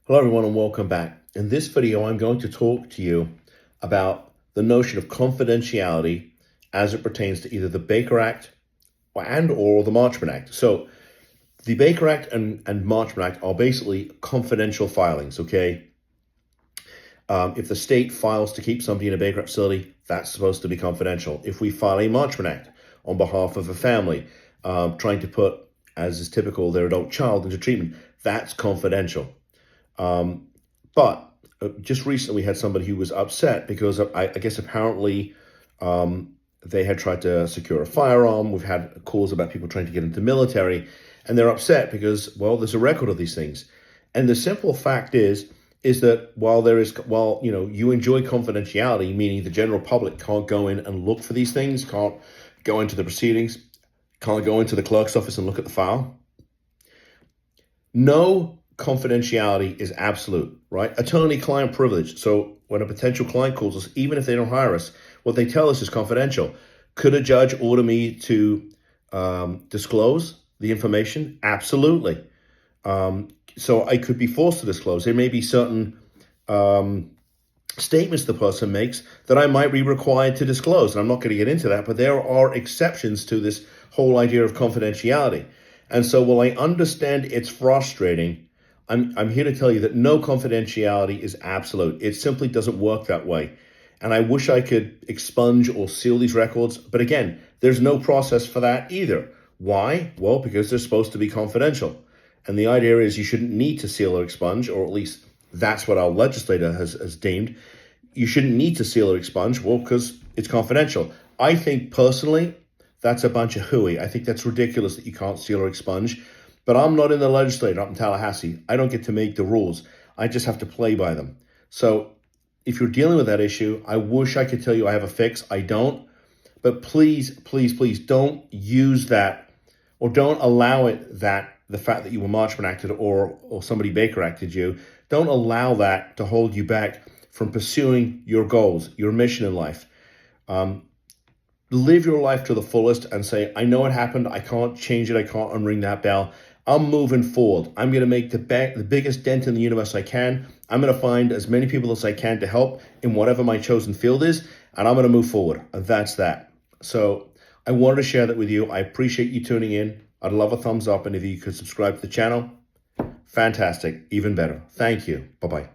Hello everyone and welcome back. In this video, I'm going to talk to you about the notion of confidentiality as it pertains to either the Baker Act or the Marchman Act. So the Baker Act and Marchman Act are basically confidential filings, okay? If the state files to keep somebody in a Baker Act facility, that's supposed to be confidential. If we file a Marchman Act on behalf of a family trying to put, as is typical, their adult child into treatment, that's confidential. But just recently we had somebody who was upset because I guess apparently they had tried to secure a firearm. We've had calls about people trying to get into the military, and they're upset because, well, there's a record of these things. And the simple fact is that while you enjoy confidentiality, meaning the general public can't go in and look for these things, can't go into the proceedings, can't go into the clerk's office and look at the file. No confidentiality is absolute, right? Attorney-client privilege. So when a potential client calls us, even if they don't hire us, what they tell us is confidential. Could a judge order me to disclose the information? Absolutely. So I could be forced to disclose. There may be certain statements the person makes that I might be required to disclose. And I'm not going to get into that, but there are exceptions to this whole idea of confidentiality. And so while I understand it's frustrating, I'm here to tell you that no confidentiality is absolute. It simply doesn't work that way. And I wish I could expunge or seal these records. But again, there's no process for that either. Why? Well, because they're supposed to be confidential. And the idea is you shouldn't need to seal or expunge, or at least that's what our legislator has deemed. You shouldn't need to seal or expunge, well, because it's confidential. I think personally, that's a bunch of hooey. I think that's ridiculous that you can't seal or expunge. But I'm not in the legislature up in Tallahassee. I don't get to make the rules. I just have to play by them. So if you're dealing with that issue, I wish I could tell you I have a fix. I don't. But please, please, please don't use that, or don't allow it that the fact that you were Marchman acted or somebody Baker acted you, don't allow that to hold you back from pursuing your goals, your mission in life. Live your life to the fullest and say, I know it happened. I can't change it. I can't unring that bell. I'm moving forward. I'm going to make the biggest dent in the universe I can. I'm going to find as many people as I can to help in whatever my chosen field is, and I'm going to move forward. And that's that. So I wanted to share that with you. I appreciate you tuning in. I'd love a thumbs up, and if you could subscribe to the channel, fantastic, even better. Thank you. Bye-bye.